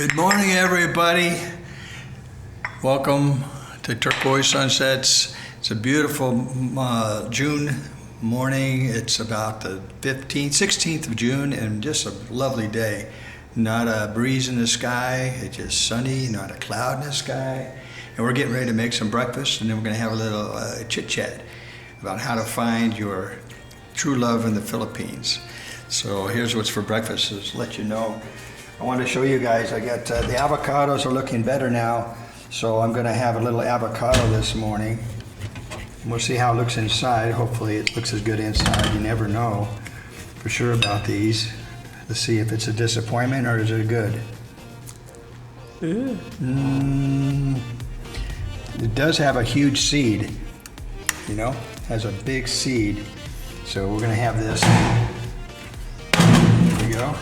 Good morning, everybody. Welcome to Turquoise Sunsets. It's a beautiful June morning. It's about the 16th of June, and just a lovely day. Not a breeze in the sky. It's just sunny, not a cloud in the sky. And we're getting ready to make some breakfast, and then we're going to have a little chit-chat about how to find your true love in the Philippines. So here's what's for breakfast, is to let you know. I want to show you guys, I got the avocados are looking better now, so I'm going to have a little avocado this morning. We'll see how it looks inside. Hopefully it looks as good inside. You never know for sure about these. Let's see if it's a disappointment or is it good. It does have a huge seed, you know, has a big seed. So we're going to have this. There we go.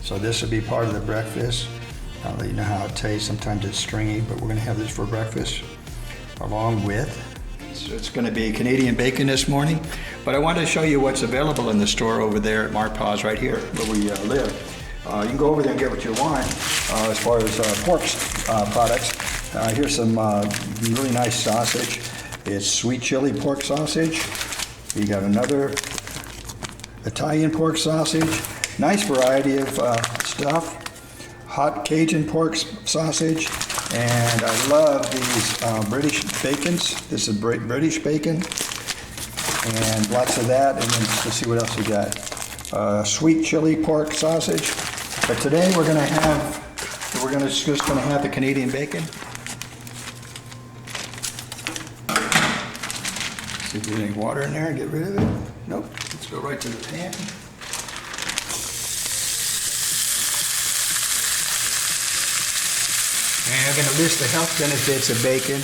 So this will be part of the breakfast. I'll let you know how it tastes. Sometimes it's stringy, but we're going to have this for breakfast along with. So it's going to be Canadian bacon this morning. But I wanted to show you what's available in the store over there at Mark Paws right here where we live. You can go over there and get what you want as far as pork products. Here's some really nice sausage. It's sweet chili pork sausage. You got another Italian pork sausage. Nice variety of stuff. Hot Cajun pork sausage, and I love these British bacons. This is British bacon, and lots of that. And then let's see what else we got. Sweet chili pork sausage. But today we're just gonna have the Canadian bacon. See if there's any water in there. Get rid of it. Nope. Let's go right to the pan. And I'm going to list the health benefits of bacon.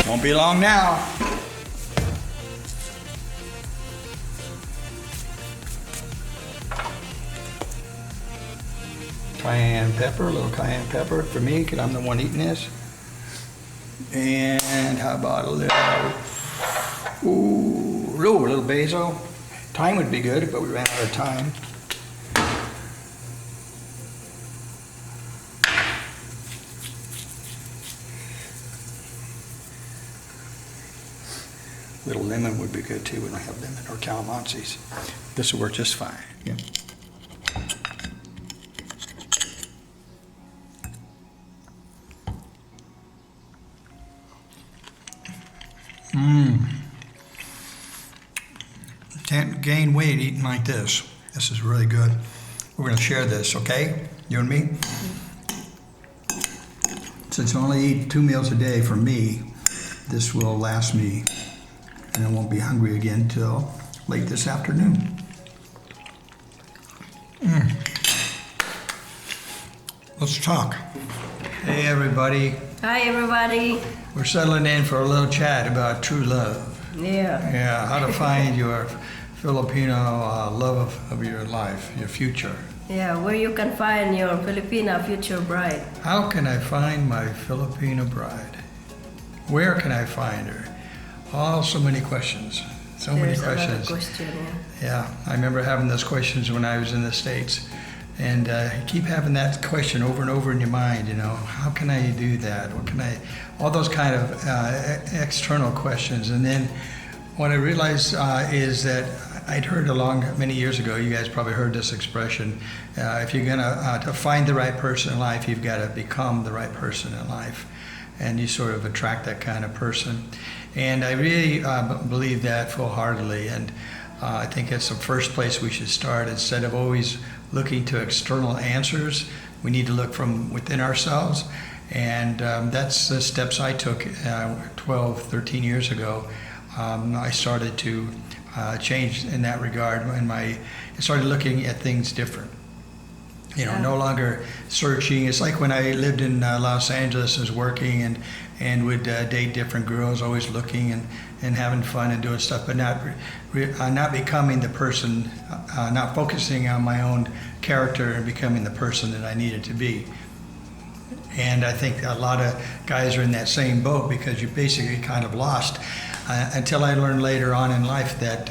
Won't be long now. Cayenne pepper, a little cayenne pepper for me because I'm the one eating this. And how about a little basil. Thyme would be good, but we ran out of thyme. Little lemon would be good too. We don't have lemon or calamansis. This will work just fine. Yeah. Can't gain weight eating like this. This is really good. We're going to share this, okay? You and me? Since I only eat 2 meals a day for me, this will last me. And I won't be hungry again until late this afternoon. Let's talk. Hey, everybody. Hi, everybody. We're settling in for a little chat about true love. Yeah. Yeah, how to find your Filipino love of your life, your future. Yeah, where you can find your Filipina future bride. How can I find my Filipino bride? Where can I find her? Oh, so many questions. So many questions. Question, yeah, I remember having those questions when I was in the States. And you keep having that question over and over in your mind, you know, how can I do that? What can I, all those kind of external questions. And then what I realized is that I'd heard many years ago, you guys probably heard this expression, if you're gonna, to find the right person in life, you've got to become the right person in life. And you sort of attract that kind of person. And I really believe that full-heartedly. And I think it's the first place we should start. Instead of always looking to external answers, we need to look from within ourselves. And that's the steps I took 12, 13 years ago. I started to changed in that regard when I started looking at things different. You know, Yeah. no longer searching. It's like when I lived in Los Angeles, was working and would date different girls, always looking and having fun and doing stuff, but not becoming the person, not focusing on my own character and becoming the person that I needed to be. And I think a lot of guys are in that same boat because you're basically kind of lost. Until I learned later on in life that,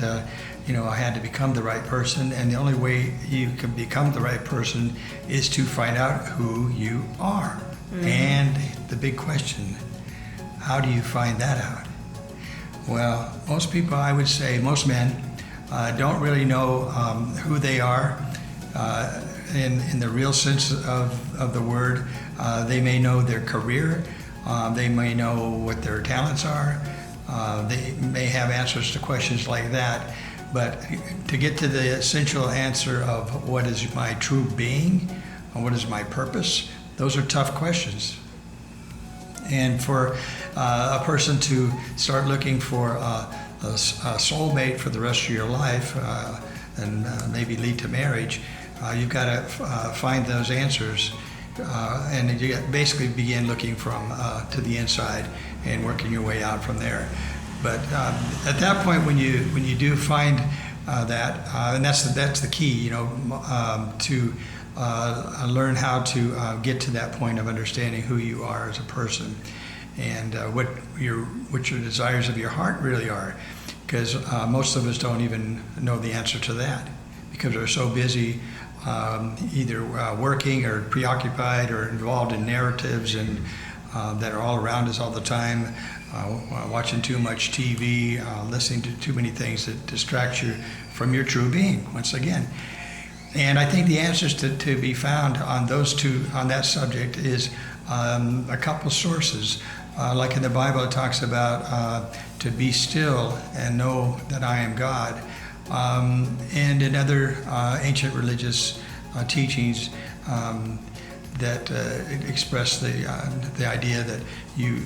you know, I had to become the right person, and the only way you can become the right person is to find out who you are. Mm-hmm. And the big question, how do you find that out? Well, most people, I would say, most men, don't really know who they are in the real sense of the word. They may know their career, they may know what their talents are, they may have answers to questions like that, but to get to the essential answer of what is my true being, and what is my purpose, those are tough questions. And for a person to start looking for a soulmate for the rest of your life and maybe lead to marriage, you've got to find those answers. And you basically begin looking from to the inside and working your way out from there. But at that point, when you do find that, and that's the key, you know, to learn how to get to that point of understanding who you are as a person, and what your desires of your heart really are, because most of us don't even know the answer to that because we're so busy. Either working or preoccupied or involved in narratives and that are all around us all the time, watching too much TV, listening to too many things that distract you from your true being, once again. And I think the answers to be found on that subject is a couple sources. Like in the Bible, it talks about to be still and know that I am God. And in other ancient religious teachings that express the idea that you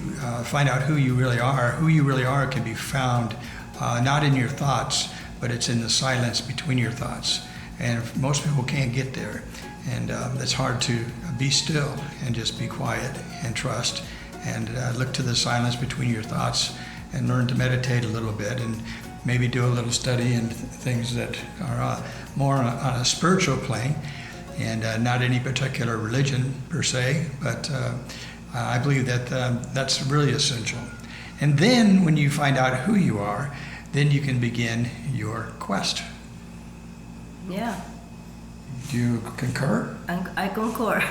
find out who you really are. Who you really are can be found not in your thoughts, but it's in the silence between your thoughts. And most people can't get there. And it's hard to be still and just be quiet and trust and look to the silence between your thoughts and learn to meditate a little bit and maybe do a little study and things that are more on a spiritual plane and not any particular religion per se, but I believe that that's really essential. And then when you find out who you are, then you can begin your quest. Yeah. Do you concur? I concur.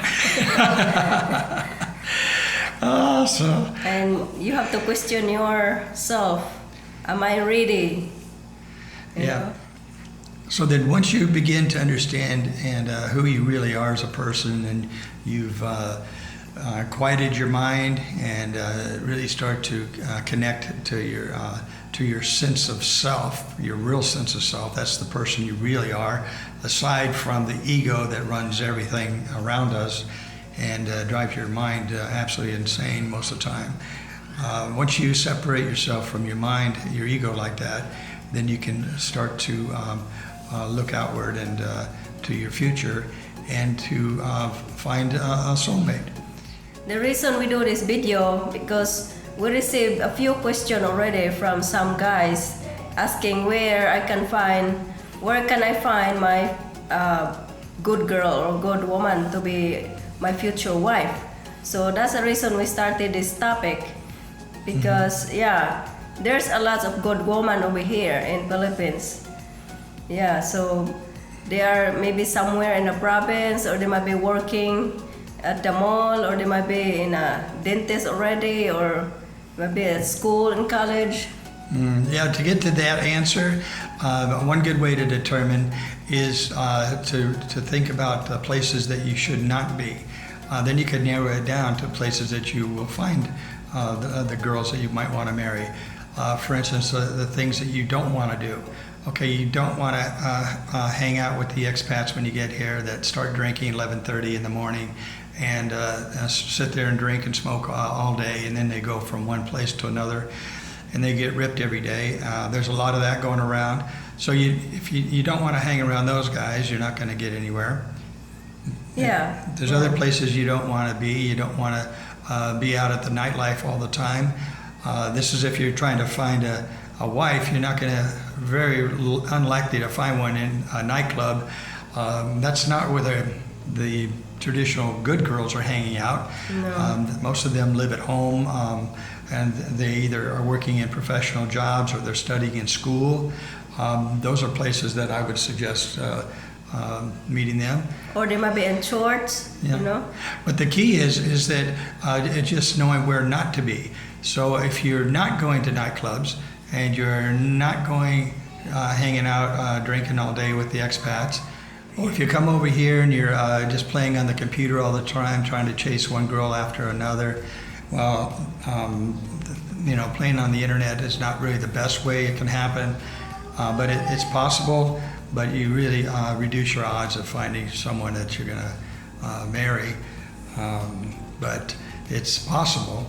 Awesome. And you have to question yourself. Am I ready? You know? So then once you begin to understand and who you really are as a person, and you've quieted your mind and really start to connect to your sense of self, your real sense of self, that's the person you really are, aside from the ego that runs everything around us and drives your mind absolutely insane most of the time. Once you separate yourself from your mind, your ego like that, then you can start to look outward and to your future and to find a soulmate. The reason we do this video because we received a few questions already from some guys asking where can I find my good girl or good woman to be my future wife. So that's the reason we started this topic, because there's a lot of good women over here in Philippines. Yeah, so they are maybe somewhere in a province, or they might be working at the mall, or they might be in a dentist already, or maybe at school and college. To get to that answer, one good way to determine is to think about the places that you should not be. Then you can narrow it down to places that you will find the girls that you might want to marry. For instance, the things that you don't want to do. Okay, you don't want to hang out with the expats when you get here that start drinking 11:30 in the morning and sit there and drink and smoke all day, and then they go from one place to another. and they get ripped every day. There's a lot of that going around. So if you don't want to hang around those guys, you're not going to get anywhere. Yeah. There's other places you don't want to be. You don't want to be out at the nightlife all the time. This is if you're trying to find a wife. You're not going to, very unlikely to find one in a nightclub. That's not where the traditional good girls are hanging out. No. Most of them live at home, and they either are working in professional jobs or they're studying in school. Those are places that I would suggest meeting them. Or they might be in shorts, Yeah. you know. But the key is that it's just knowing where not to be. So if you're not going to nightclubs and you're not going hanging out drinking all day with the expats, or if you come over here and you're just playing on the computer all the time, trying to chase one girl after another, well, playing on the internet is not really the best way it can happen. But it's possible, but you really reduce your odds of finding someone that you're going to marry. But it's possible.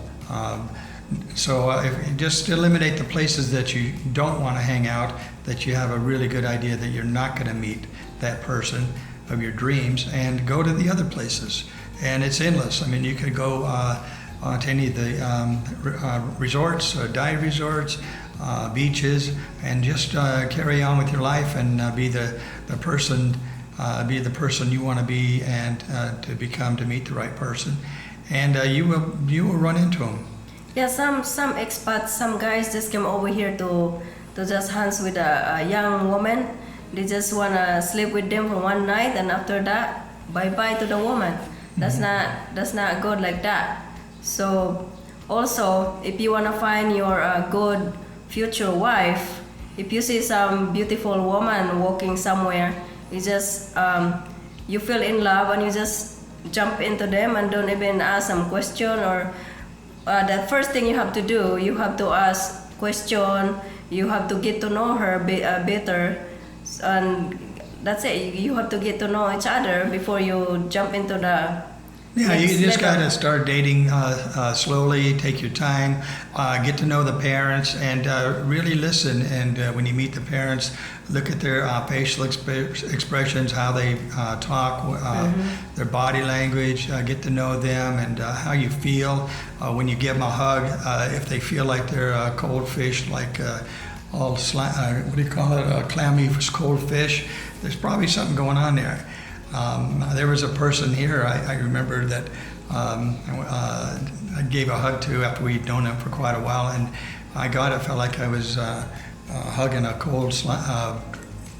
So if you just eliminate the places that you don't want to hang out, that you have a really good idea that you're not going to meet that person of your dreams, and go to the other places. And it's endless. I mean, you could go to any of the resorts, dive resorts, beaches, and just carry on with your life and be the person you want to be, and to meet the right person, and you will run into them. Yeah, some expats, some guys just came over here to just hands with a young woman. They just wanna sleep with them for one night, and after that, bye bye to the woman. That's not good like that. So also, if you wanna find your good future wife, if you see some beautiful woman walking somewhere, you just you feel in love and you just jump into them and don't even ask some question, or the first thing you have to do, you have to ask question, you have to get to know her better, and that's it. You have to get to know each other before you jump into the Yeah, you next just level. got to start dating slowly, take your time, get to know the parents, and really listen. And when you meet the parents, look at their facial expressions, how they talk, their body language, get to know them, and how you feel when you give them a hug. If they feel like they're a cold fish, like what do you call it, a clammy cold fish, there's probably something going on there. There was a person here I remember that I gave a hug to after we'd known him for quite a while, and I felt like I was hugging a cold,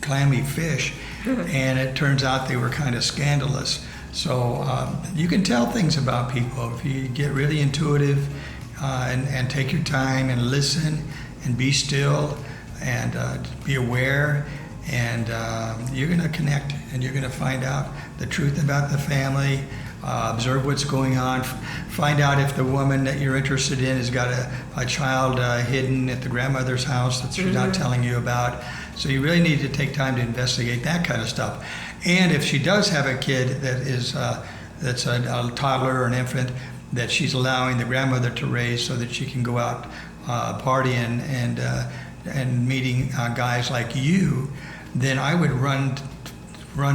clammy fish, and it turns out they were kind of scandalous. So you can tell things about people if you get really intuitive and take your time and listen and be still and be aware. And you're going to connect, and you're going to find out the truth about the family, observe what's going on, find out if the woman that you're interested in has got a child hidden at the grandmother's house that she's not telling you about. So you really need to take time to investigate that kind of stuff. And if she does have a kid that is that's a toddler or an infant that she's allowing the grandmother to raise so that she can go out partying and meeting guys like you, then I would run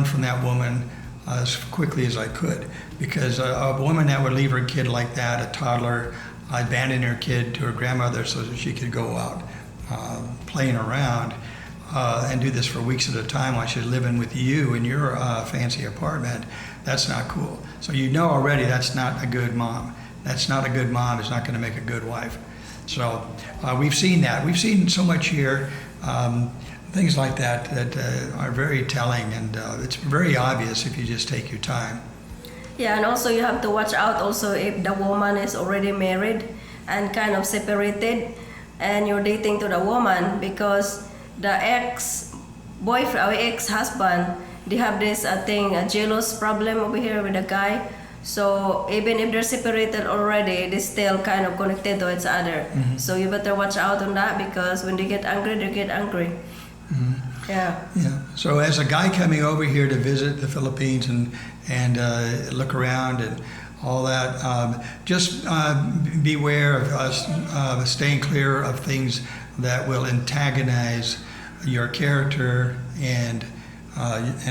from that woman as quickly as I could, because a woman that would leave her kid like that, a toddler, abandon her kid to her grandmother so that she could go out playing around and do this for weeks at a time while she's living with you in your fancy apartment, that's not cool. So you know already that's not a good mom. That's not a good mom. It's not going to make a good wife. So we've seen that. We've seen so much here. Things like that are very telling, and it's very obvious if you just take your time. Yeah, and also you have to watch out also if the woman is already married and kind of separated, and you're dating to the woman, because the ex-boyfriend or ex-husband, they have this a jealous problem over here with the guy. So even if they're separated already, they still kind of connected to each other. So you better watch out on that, because when they get angry, they get angry. Yeah. So as a guy coming over here to visit the Philippines and look around and all that. Just beware of staying clear of things that will antagonize your character and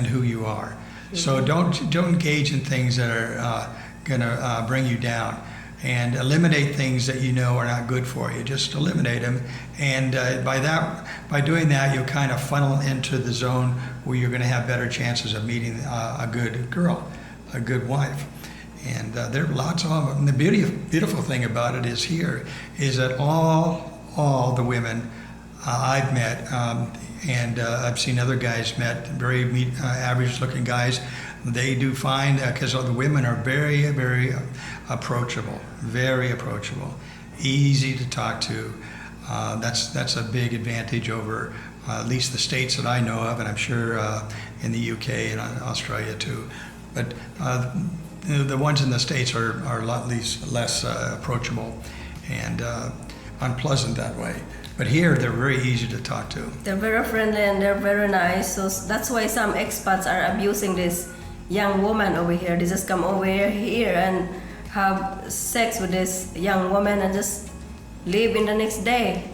who you are. So don't engage in things that are going to bring you down, and eliminate things that you know are not good for you. Just eliminate them, and by doing that, you'll kind of funnel into the zone where you're going to have better chances of meeting a good girl, a good wife. And there are lots of them. And the beautiful thing about it is that all the women I've met, and I've seen other guys met, very average-looking guys. They do find, because the women are very, very approachable, easy to talk to. That's a big advantage over at least the states that I know of, and I'm sure in the UK and Australia too. But the ones in the States are a lot less approachable and unpleasant that way. But here, they're very easy to talk to. They're very friendly and they're very nice. So that's why some expats are abusing this young woman over here. They just come over here and have sex with this young woman and just leave in the next day.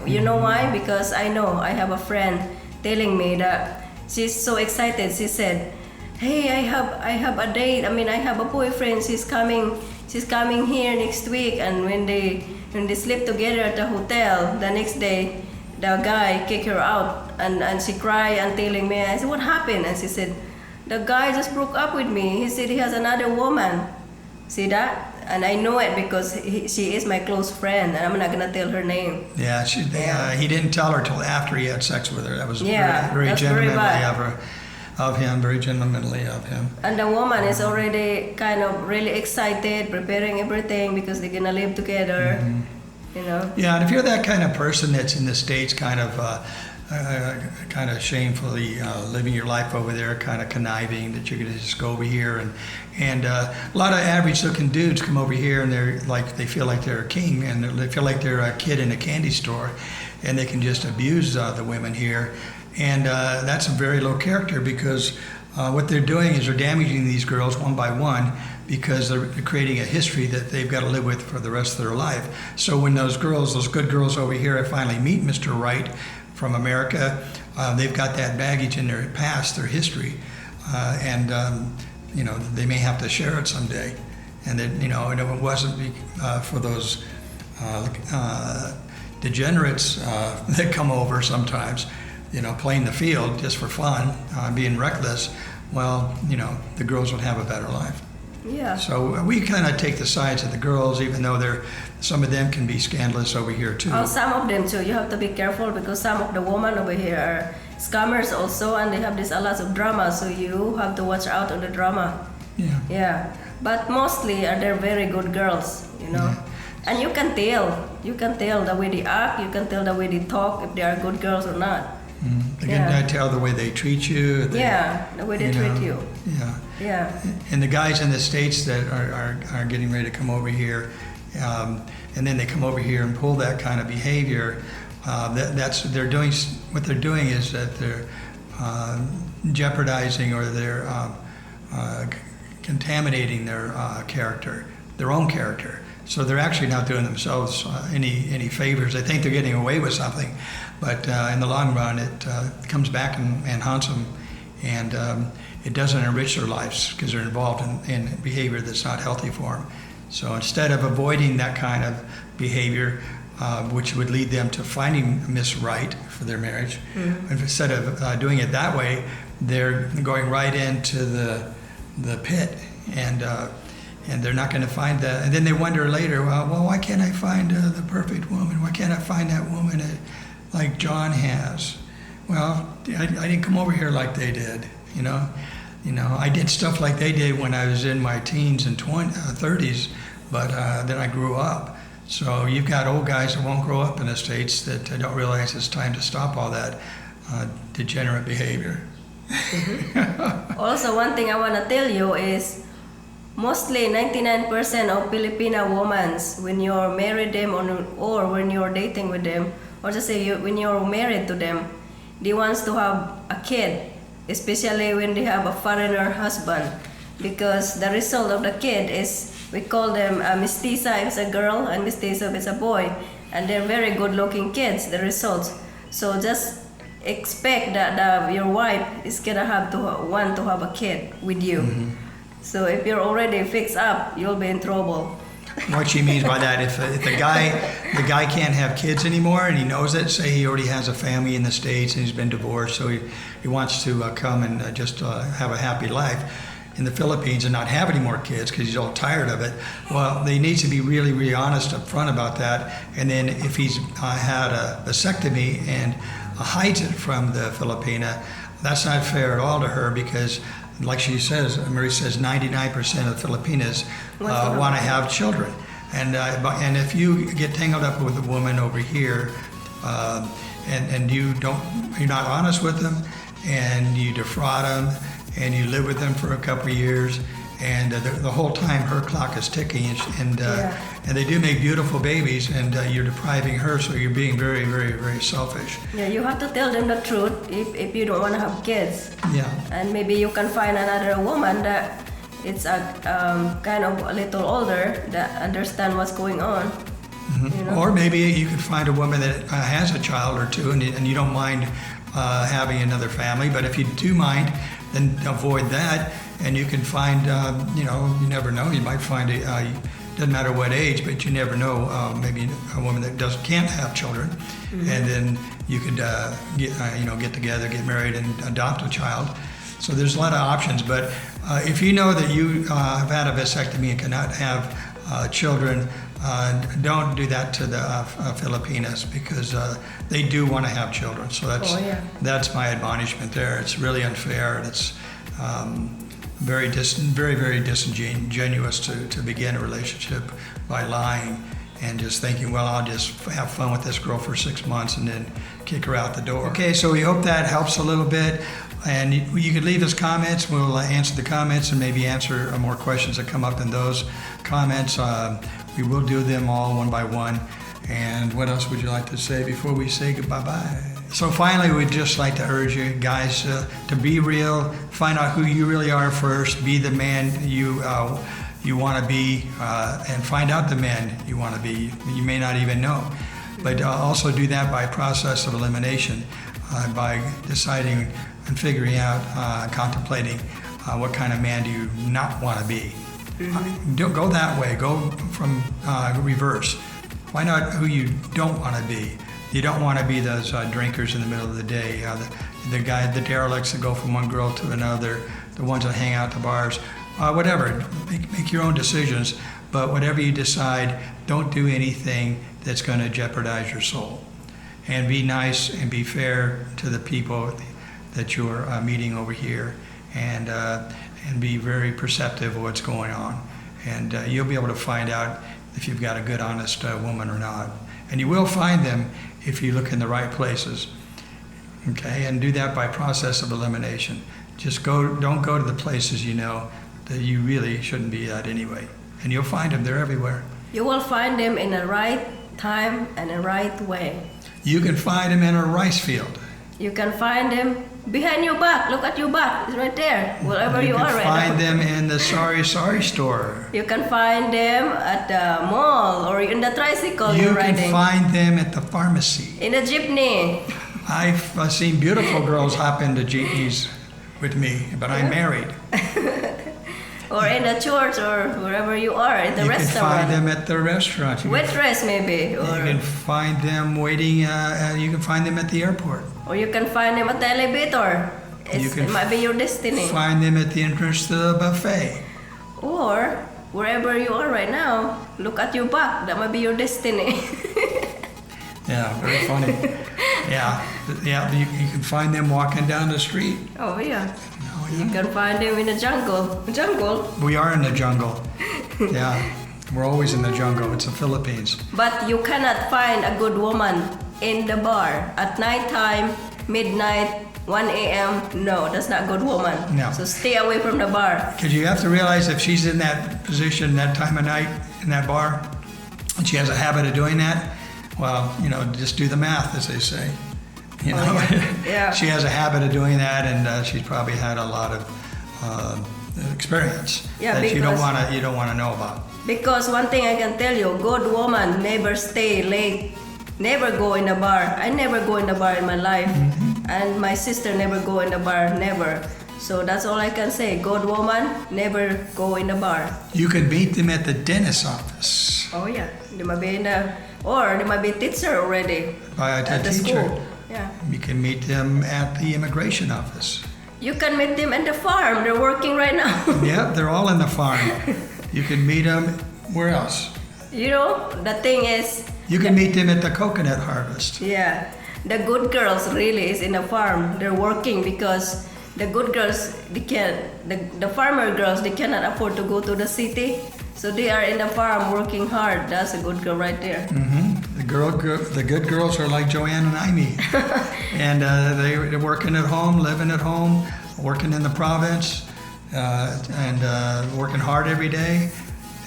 You know why? Because I know I have a friend telling me that she's so excited. She said, "Hey, I have a date. I have a boyfriend. She's coming here next week." And when they sleep together at the hotel, the next day, the guy kicked her out, and she cried and telling me. I said, "What happened?" And she said, "The guy just broke up with me. He said he has another woman." See that? And I know it because she is my close friend, and I'm not gonna tell her name. Yeah, he didn't tell her till after he had sex with her. That was very that's gentlemanly of him, very gentlemanly of him. And the woman is already kind of really excited, preparing everything because they're gonna live together. You know. Yeah, and if you're that kind of person that's in the States, kind of shamefully living your life over there, kind of conniving that you're going to just go over here, and a lot of average-looking dudes come over here and they feel like they're a king, and they feel like they're a kid in a candy store, and they can just abuse the women here, and that's a very low character because what they're doing is they're damaging these girls one by one, because they're creating a history that they've got to live with for the rest of their life. So when those good girls over here finally meet Mr. Right from America, they've got that baggage in their past, their history, and they may have to share it someday. And then, and if it wasn't for those degenerates that come over sometimes, playing the field just for fun, being reckless, well, the girls would have a better life. Yeah. So we kind of take the sides of the girls, even though some of them can be scandalous over here too. Oh, some of them too. You have to be careful because some of the women over here are scammers also, and they have a lot of drama. So you have to watch out on the drama. Yeah. Yeah. But mostly they're very good girls, Yeah. And you can tell the way they act. You can tell the way they talk if they are good girls or not. You can tell the way they treat you. The way they treat you. Yeah. Yeah. And the guys in the States that are getting ready to come over here, and then they come over here and pull that kind of behavior, they're doing. What they're doing is that they're jeopardizing or they're contaminating their character, their own character. So they're actually not doing themselves any favors. They think they're getting away with something, but in the long run, it comes back and haunts them, and it doesn't enrich their lives because they're involved in behavior that's not healthy for them. So instead of avoiding that kind of behavior, which would lead them to finding Miss Right for their marriage, instead of doing it that way, they're going right into the pit, and they're not going to find that. And then they wonder later, well, why can't I find the perfect woman? Why can't I find that woman like John has? Well, I didn't come over here like they did, I did stuff like they did when I was in my teens and 30s, but then I grew up. So you've got old guys that won't grow up in the States that don't realize it's time to stop all that degenerate behavior. Also, one thing I want to tell you is mostly 99% of Filipina women, when you're married them or when you're dating with them, or just say when you're married to them, they want to have a kid, especially when they have a foreigner husband. because the result of the kid is, we call them mestiza if it's a girl and mestizo if it's a boy, and they're very good looking kids, the results. So just expect that your wife is gonna have to want to have a kid with you. So if you're already fixed up, you'll be in trouble. What she means by that, if the guy can't have kids anymore and he knows it, say he already has a family in the States and he's been divorced, so he wants to come and just have a happy life in the Philippines and not have any more kids because he's all tired of it. Well, they need to be really, really honest up front about that. And then if he's had a vasectomy and hides it from the Filipina, that's not fair at all to her, because like she says, Marie says, 99% of Filipinas want to have children. And if you get tangled up with a woman over here, and you're not honest with them, and you defraud them, and you live with them for a couple of years, and the whole time her clock is ticking, and they do make beautiful babies, and you're depriving her, so you're being very, very, very selfish. Yeah, you have to tell them the truth if you don't want to have kids. Yeah. And maybe you can find another woman that it's kind of a little older that understand what's going on. You know? Or maybe you could find a woman that has a child or two, and you don't mind having another family. But if you do mind, then avoid that. And you can find, you never know. You might find doesn't matter what age, but you never know. Maybe a woman that can't have children, and then you could get together, get married, and adopt a child. So there's a lot of options. But if you know that you have had a vasectomy and cannot have children, don't do that to the Filipinas, because they do want to have children. So that's my admonishment there. It's really unfair. It's very, very disingenuous to begin a relationship by lying and just thinking, well, I'll just have fun with this girl for 6 months and then kick her out the door. Okay, so we hope that helps a little bit. And you could leave us comments. We'll answer the comments and maybe answer more questions that come up in those comments. We will do them all one by one. And what else would you like to say before we say goodbye-bye? So finally, we'd just like to urge you guys to be real, find out who you really are first, be the man you want to be, and find out the man you want to be. You may not even know. But also do that by process of elimination, by deciding and figuring out, contemplating what kind of man do you not want to be. Don't go that way. Go from reverse. Find out who you don't want to be. You don't want to be those drinkers in the middle of the day, the derelicts that go from one girl to another, the ones that hang out at the bars, whatever. Make your own decisions, but whatever you decide, don't do anything that's going to jeopardize your soul. And be nice and be fair to the people that you're meeting over here, and be very perceptive of what's going on. And you'll be able to find out if you've got a good, honest woman or not. And you will find them if you look in the right places. Okay, and do that by process of elimination. Just don't go to the places you know that you really shouldn't be at anyway. And you'll find them, they're everywhere. You will find them in the right time and the right way. You can find them in a rice field. You can find them behind your back. Look at your back. It's right there, wherever you are right now. You can find them in the sorry store. You can find them at the mall or in the tricycle you're riding. You can find them at the pharmacy. In a jeepney. I've seen beautiful girls hop into jeepneys with me, but I'm married. Or in the church or wherever you are, in the restaurant. You can find them at the restaurant. Wet dress maybe. You can find them waiting, you can find them at the airport. Or you can find them at the elevator. It might be your destiny. Find them at the entrance to the buffet. Or wherever you are right now, look at your back. That might be your destiny. Yeah, very funny. Yeah. You can find them walking down the street. Oh yeah. You can find them in the jungle. We are in the jungle. Yeah, we're always in the jungle. It's the Philippines. But you cannot find a good woman in the bar at nighttime, midnight, 1 a.m. No, that's not a good woman. No. So stay away from the bar. Because you have to realize if she's in that position that time of night in that bar, and she has a habit of doing that, well, just do the math, as they say. Yeah. She has a habit of doing that, and she's probably had a lot of experience Yeah, that you because- don't want to know about. Because one thing I can tell you, good woman never stay late, never go in a bar. I never go in a bar in my life, and my sister never go in a bar, never. So that's all I can say. Good woman never go in a bar. You can meet them at the dentist's office Oh yeah, they might be in the, or they might be teacher already by a at the teacher. school. Yeah, You can meet them at the immigration office. you can meet them at the farm. They're working right now. Yep, they're all in the farm. You can meet them where else? You know, the thing is, You can meet them at the coconut harvest. yeah, the good girls really is in the farm. They're working because the good girls, they can, the farmer girls, they cannot afford to go to the city. So they are in the farm working hard. That's a good girl right there. The good girls are like Joanne and Amy. And they're working at home, living at home, working in the province, and working hard every day,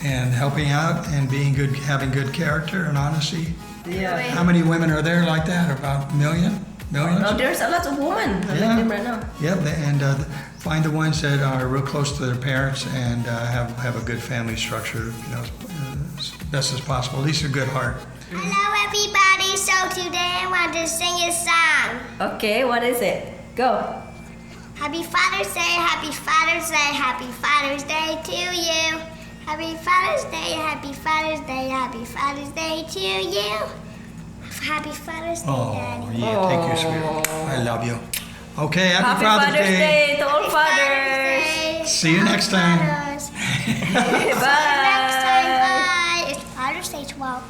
and helping out and being good, having good character and honesty. Yeah. How many women are there like that? About a million? Millions? Now there's a lot of women like Yeah. them right now. Yep, and find the ones that are real close to their parents and have a good family structure, you know, as best as possible. At least a good heart. Hello everybody, so today I want to sing a song. Okay, what is it? Go. Happy Father's Day, Happy Father's Day, Happy Father's Day to you. Happy Father's Day, Happy Father's Day, Happy Father's Day to you. Happy Father's Day, Oh, Daddy. yeah, thank you, sweetie. I love you. Okay, Happy Father's Day to all fathers. See you next time. Fathers. Bye. Next time, bye. It's Father's Day 12.